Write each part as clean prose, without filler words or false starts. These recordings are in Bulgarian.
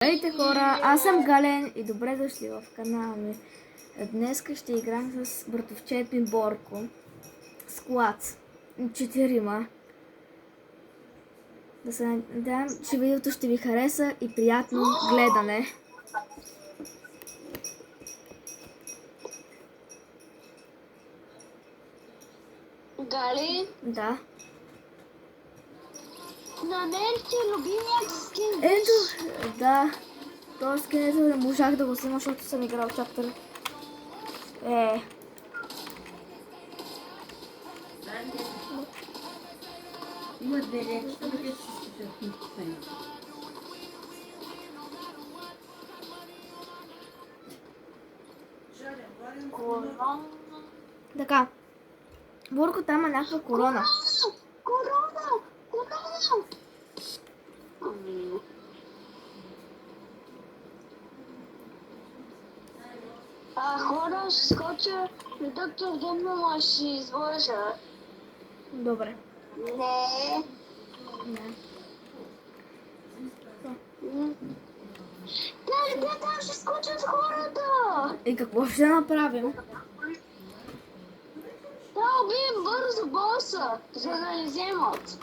Здравейте хора, аз съм Гален и добре дошли в канала ми. Днес ще играем с братовчет ми Борко. Склад. 4. Да се надявам, че видеото ще ви хареса и приятно гледане. Гали? Да. На мен ти любимият скин. Ето, да. Този скинето не можах да го снима, защото съм играл чаптър. Има две речи, където се списат. Корона. Така. Борко, там е някаква корона. Корона! Хора, ще скоча на доктор Генмама, ще изложа. Добре. Не. Не. Дали, там ще скочат хората! И какво ще направим? Да, убием бързо боса, за да ни вземат.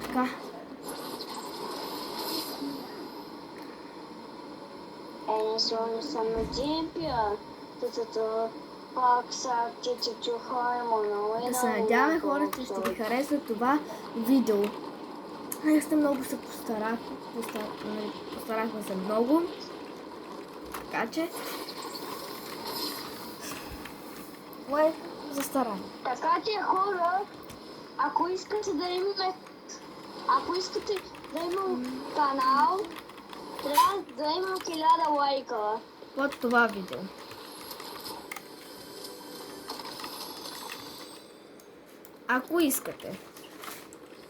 Така. Не съм на Джемпия. Пак са че чухаемо. Да се надяваме хората, че ще ви хареса това видео. Наистина много се постарахме се много. Така че лайк за старание. Така че хора, ако искате да имаме канал, трябва да имам 1000 лайка. Под това видео. Ако искате,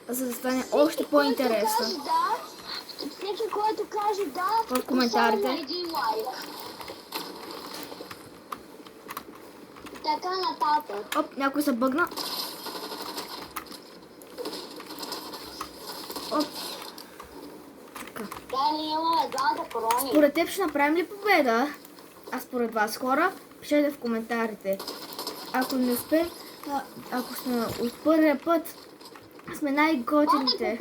за да стане още по-интересно. Всеки, който каже да, В коментарите. поставя един лайк. Така нататък. Оп, някой се бъгна. Оп. Така. Да, ние имаме двамата корони. Според теб ще направим ли победа? А според вас хора, пишете в коментарите. Ако не успеем, ако сме от първия път, сме най-готините.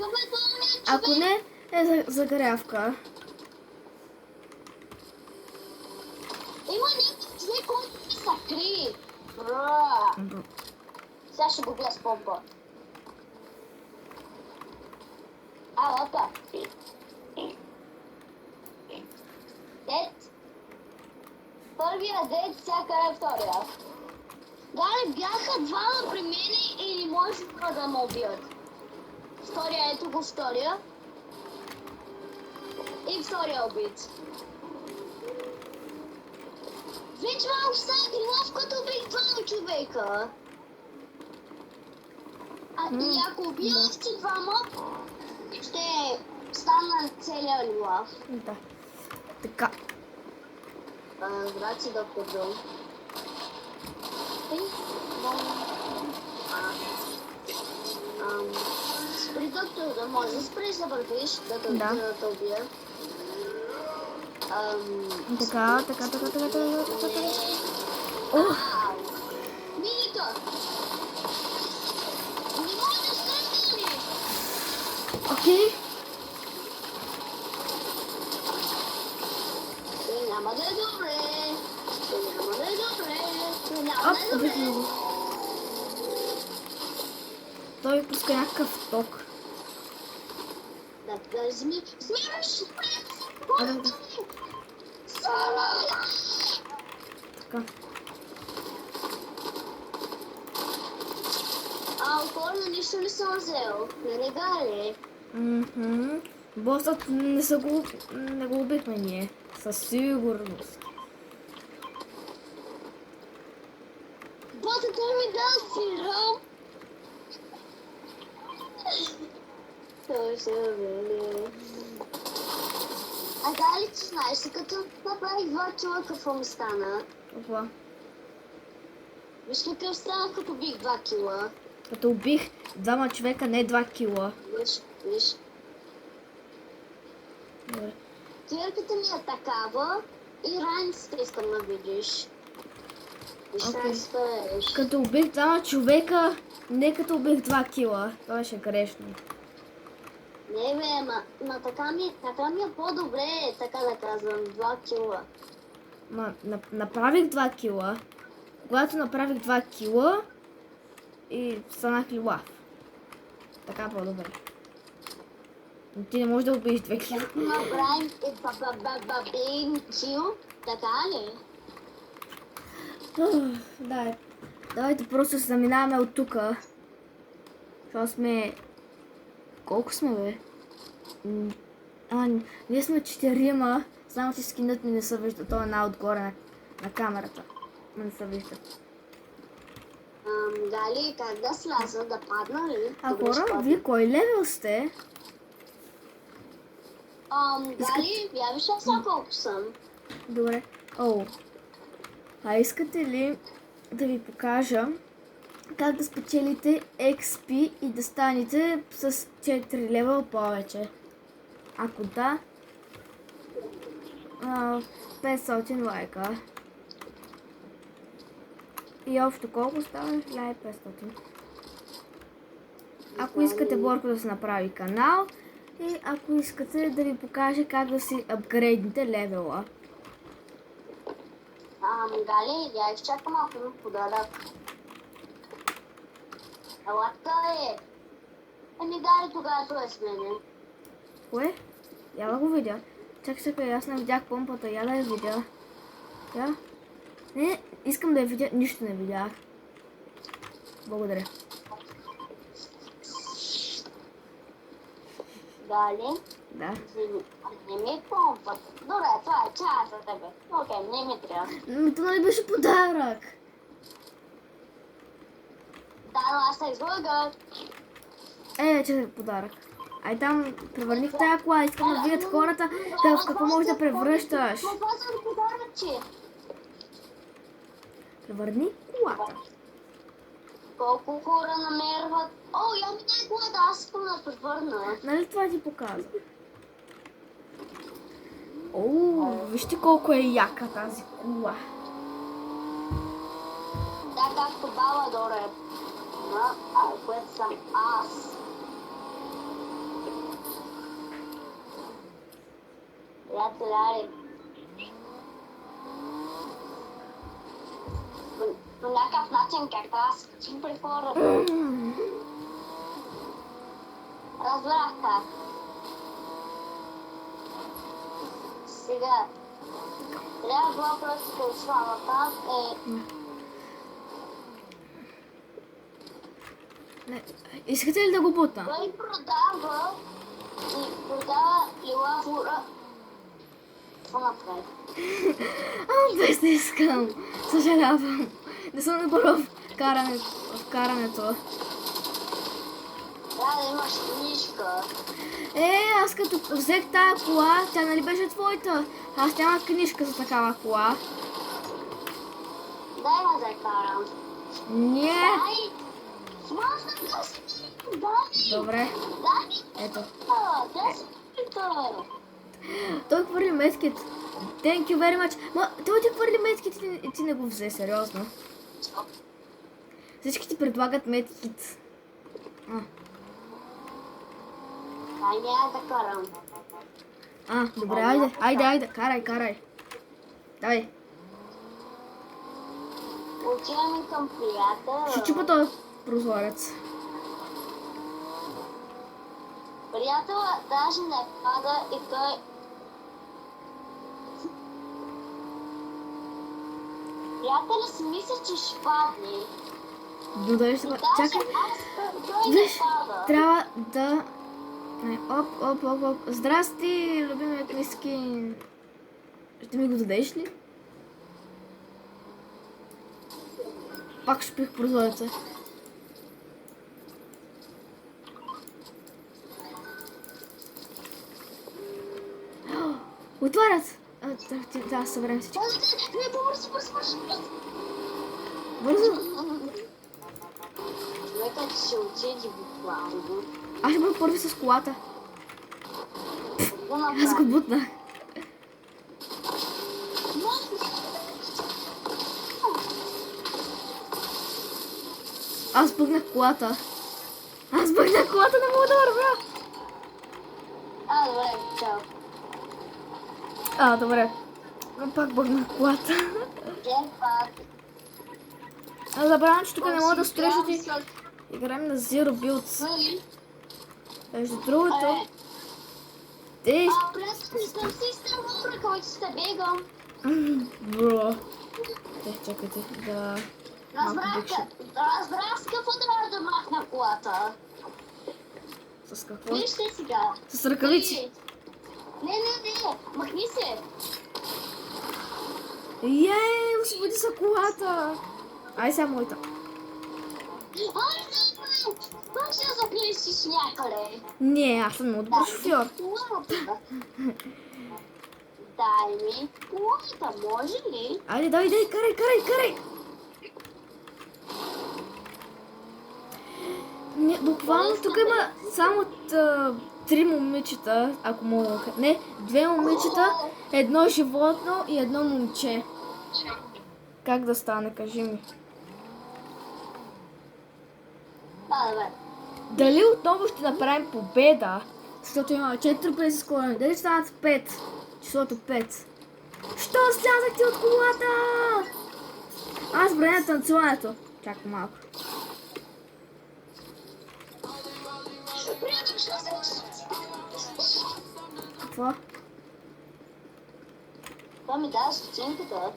Ако не, е загрявка. Има някакъв човек, който ми се крие. Сега ще го бия с помпа. Опа. Дед. Първия дед, всяка е втория. Дали бяха двама при мене или може да ме убият? Втория, ето го втория. И втория убит. Вече малко стана грилов, като убих двама човека. И ако убия още двама, ще стана целия лилав. Да. Така. Здрасти, доктор Джон. Спри, доктор, да може да спреш да вървиш, да те убия. Така. Милика! Не мога да стане! Окей. Няма да е добре! Няма да е добре! Няма Оп, да е убихме добре! го. Той пуска някакъв ток. Да, смираш! Да. Така. Алкохол нищо не съм взел. Нали, Гали? Босът не го убихме ние. Със сигурност. Бота, той ми дал сироп. Той се вели. Гали, ти знаеш ли, като направих 2 човека, какво ми стана? Това. Виж какъв станах като бих 2 кила. Като убих двама човека, не 2 кила. Виж. Добре. Клирката ми е такава и раницата искам да видиш. Виж Окей. раницата, виж. Като убих двама човека, не като убих 2 кила. Това беше грешно. Не бе, ма така ми е по-добре, така да казвам, 2 кила. Направих 2 кила. Когато направих 2 кила и станах лилав. Така по-добре. Но ти не можеш да убиеш 2 кила. Направим бабабабабин кил, така ли? Да, давайте просто се заминаваме от тука. Защото сме... Колко сме, бе? Ние сме 4-ма. Само че скинът ми не се вижда. Той е най-отгоре на камерата. Не се вижда. Гали, как да сляза, да падна ли? А Добре, ще хора, падна. вие кой левел сте? Гали, я виж сега колко съм. Добре. А искате ли да ви покажа как да спечелите XP и да станете с 4 левел повече? Ако да, 500 лайка. И общо колко става? 1500. Ако искате Борко да се направи канал и ако искате да ви покажа как да си апгрейдните левела. Гали, я изчакам малко на подарък. Елата е. Гали, тогава той е с мене. Кое? Я да го видя. Чакай, аз не видях помпата, я да я видя. Я? Не, искам да я видя, нищо не видях. Благодаря. Гали, Да. не ми помпат. Добре, това е чая за тебе. Окей, не ми трябва. Но това нали беше подарък? Да, но аз се излъгах. Чакай, подарък. Ай там, превърних тая кола, искам да видят хората в какво можеш да превръщаш. Но това са подаръчи. Превърни колата. Колко хора намерват? Я ми дай колата, аз искам да превърна. Нали това ти показва? Вижте колко е яка тази кола. Да, както баба Доре. Което съм аз. Приятели, по някакъв начин как да се качим при хората. Разбрах как. Сега. Трябва да просто да славата Искате ли да го бутна? той продава лила фура. Какво направи? Без не искам. Съжалявам. Не съм добър в карането. Трябва да имаш книжка. Аз като взех тая кола, тя нали беше твоята? Аз нямах книжка за такава кола. Дай ма да карам. Не. Дай! Смазна да си! Дай! Добре. Дай! Ето. Дай си! Той хвърли медкит. Thank you very much. Той ти хвърли медкит и ти не го взе, сериозно. Всички ти предлагат медкит. Дай няма да карам. Добре, айде, карай. Давай. Отиваме към приятел. Ще чупа този прозорец. Приятел даже не пада и той... Приятел си мисля, че ще падне. Додали ще Даже чакай. той не Виж, пада. трябва да... Оп. Здрасти, любимият ми скин. Ще ми го дадеш ли? Пак шпих прозореца. Отварят! Да, съберем всички. Не, бързо. Бързо! Човекът ще отиде буквално. Аз ще бъда първи с колата. Какво Аз го направи? бутнах. Аз бъгнах колата. Аз бъгнах колата, не мога да вървя. Добре, чао. Добре. Пак бъгнах колата. Jetpack. Забравям, че тук не мога да строиш, Играм ти с- играем на Zero Builds. Нали? Между другото, Е, ти... Просто не съм си изтървал който сте бегам. Бро. Чакайте да... Разбрах с какво трябва да махна колата. С какво? Вижте сега. С ръкавици. Не, махни се. Ей, освободи са колата. Ай сега моята. Ай, не, пак ще запишеш някъде. Не, аз съм много добър шофьор. Колата. Дай ми колата, може ли? Айде, дай, карай. Не, буквално тук има само три момичета, ако мога да кажа. Не, две момичета, едно животно и едно момче. Как да стане, кажи ми. Добре. Дали отново ще направим победа? Защото имаме 4 през скорени. Дали ще станат 5? Числото 5. Що слязах ти от колата? Аз браня танцуването. Чакай малко. Приятел, що се... Какво? Това ми дава стотинката.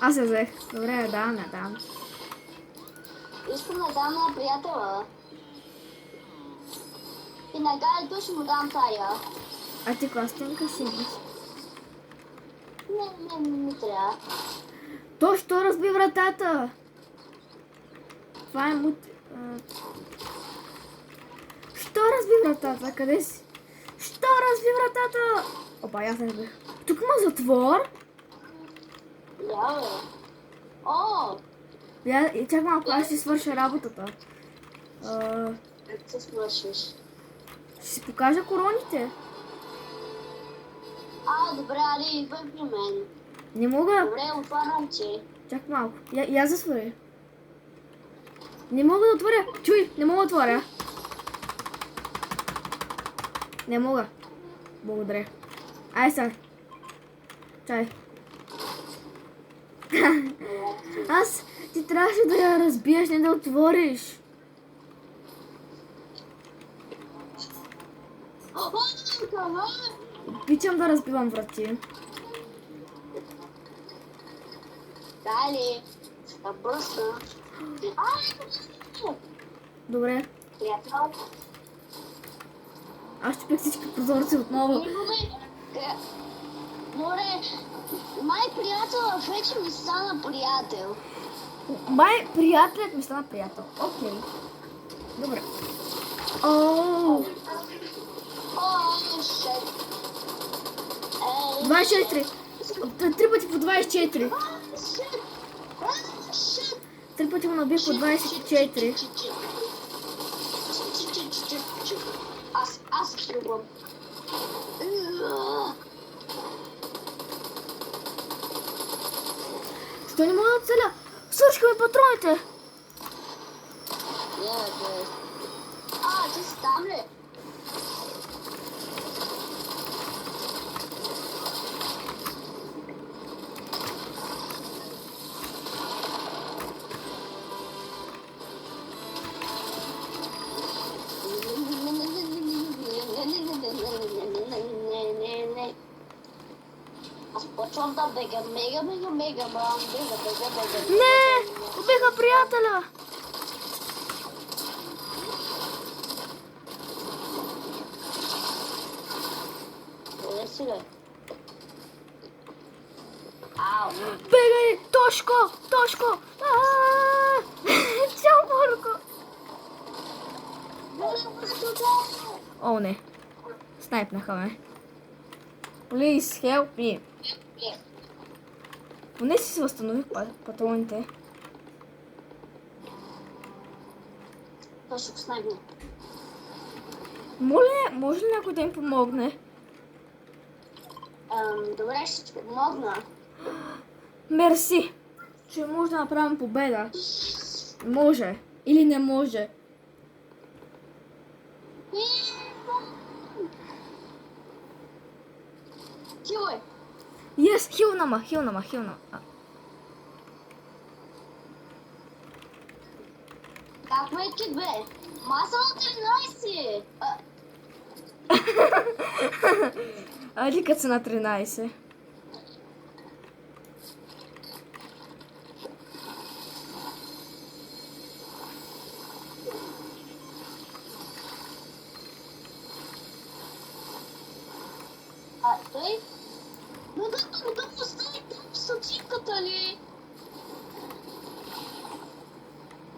Аз я взех. Добре, я дам. Искам да дам на приятела. И на Галито ще му дам тая. А ти каква стенка си имаш? Не трябва. То, що разби вратата? Това е мут... Що разби вратата? Къде си? Що разби вратата? Опа, аз разбих. Тук има затвор? Я, бе. О! И чак малко, аз ще си свърша работата. Как се свършиш? Ще си покажа короните. Добре, али, идвай при мен. Не мога. Добре, отварям ти. Чак малко. Я засвори. Не мога да отворя. Чуй, не мога да отворя. Не мога. Благодаря. Ай сега. Чай. Ти трябваше да я разбиеш, не да отвориш. Обичам да разбивам врати. Дали. Да бръсна. Добре. Приятел. Аз ще пек всички прозорци отново. Добре. Май приятел вече ми стана приятел. Май приятелят ми стана приятел. Окей. Добре. Ооо. 24. 3 пъти по 24. 3 пъти му набих по 24. Аз тръгвам. Що не мога да целя? Свършиха ми патроните. Ти си там ли? Аз почвам да бегам, мега, брам, бега. Не! Убиха приятеля. Къде си, бе? Ау! Бегай! Тошко! Чао, Марко! О, не. Снайпнаха ме. Please help me. Поне си се възстанових патроните. Това ще го снайпне. Моля, може ли някой да им помогне? Добре, ще ти помогна. Мерси, че може да направим победа. Може или не може. Хилай! Yes, хилнама. Как ме кит, бе? Маса от 13! Айде като са на 13. Той? Но да постави стативката ли?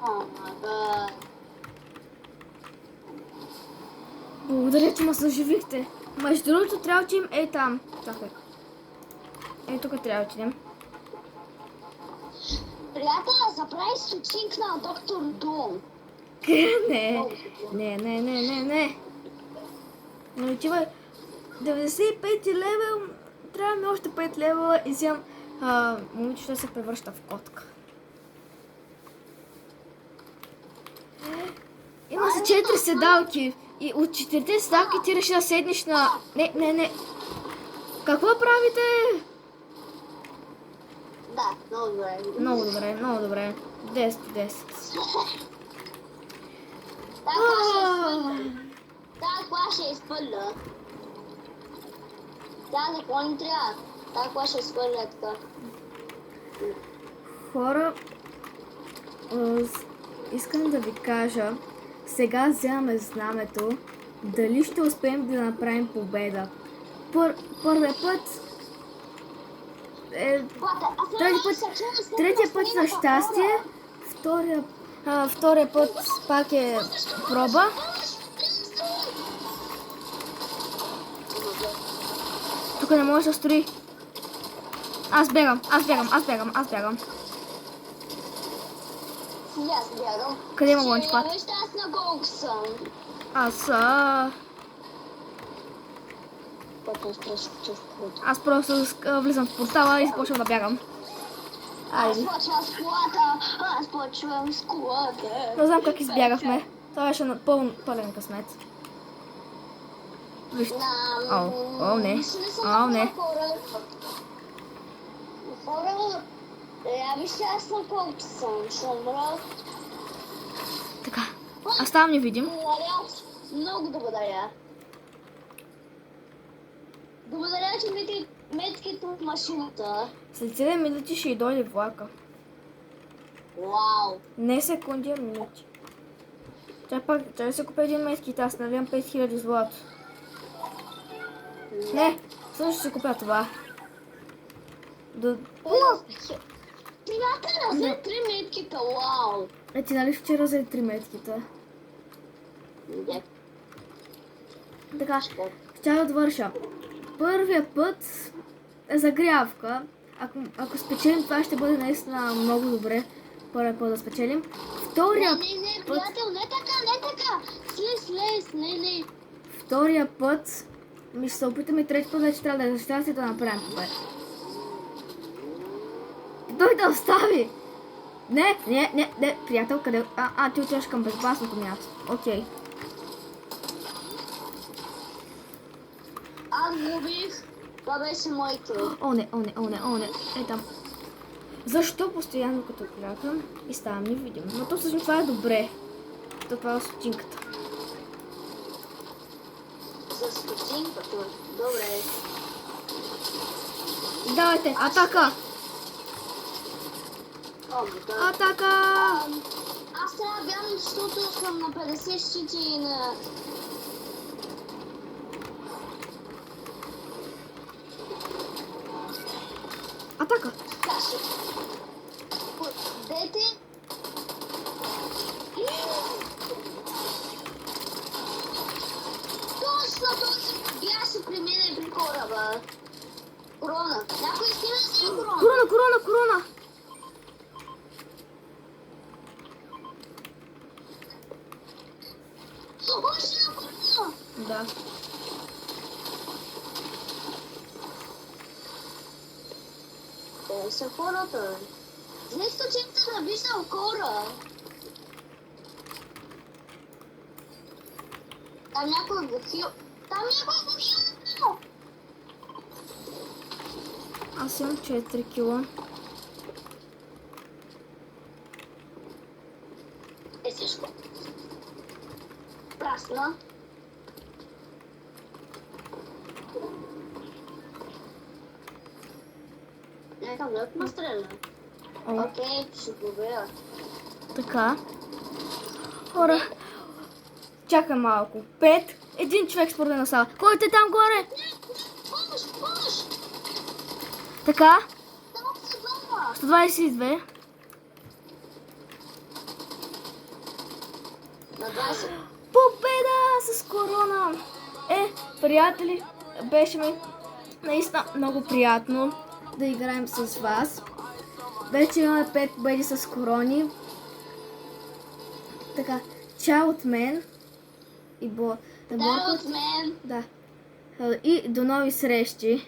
О, май гад. Благодаря, че ме съживихте. Между другото, трябва да отидем там. Чакай. Тук трябва да отидем. Приятеля, забрави стотинк на доктор Дум. Не. Не отивай. 95 левел. Трябва ми още 5 левела и вземам момичето се превръща в котка. Има се 4 седалки. И от 4 седалки ти реши да седнеш на... Не. Какво правите? Да, много добре. Много добре. 10. Тази кола ще изпълля. Тази кола не трябва. Тази кола ще изпълля така. Хора, искам да ви кажа, сега вземаме знамето, дали ще успеем да направим победа. Първият път третия път за щастие, втория път пак е проба. Тук не може да строи. Аз бягам. И аз бягам. Къде има лънчпад? Вижте, аз на голк съм. Аз просто влизам в портала и започвам да бягам. Айде. Аз почвам с колата. Не знам как избягахме. Това беше на пълен късмет. Вижте. Не. Хора, вижте, аз на колко съм. Ще умра. Така. Аз ставам невидим. Много благодаря. Благодаря, че ми метките от машината. След 7 минути ще и дойде влака. Вау. Не секунди, а минути. Трябва да се купя един медкит, аз наливам 5000 злато. Не, също ще купя това. Приятел, разли 3 метките, вау. Ти нали вчера взе 3 медкита? Не. Така, ще да довърша. Първият път е загрявка. Ако спечелим, това ще бъде наистина много добре. Първият път да спечелим. Втория Не, приятел, не така. Слез, не. Втория път ми ще се опитаме, трети път вече трябва да е за щастие да направим победа. Той да остави! Не, приятел, къде? Ти отиваш към безопасното място. Окей. Аз губих. Това беше моето. О, не. Е там. Защо постоянно като клякам и ставам невидим? Но то всъщност това е добре. Това е стотинката. За стотинката? Добре. Давайте, атака! Атака! Аз трябва да бягам, защото съм на 50 щити и на... Атака! Каше. Дете. Точно този Корона. Някой иска да вземе корона. Корона! Още една корона. Да. Те са хората. Вместо че да виждам хора. Там някой го хил. Аз имам 4 кила. Е всичко. Прасна. Нека много ме стреля. О, Окей, ще го видя. така. Хора, чакай малко. 5. Един човек според на сала. Който е там горе? Помощ! Така. Само се двама. 122. На 20. Победа с корона! Приятели, беше ми наистина много приятно да играем с вас. Вече имаме 5 победи с корони. Така, чао от мен и Дай от мен. Да. И до нови срещи.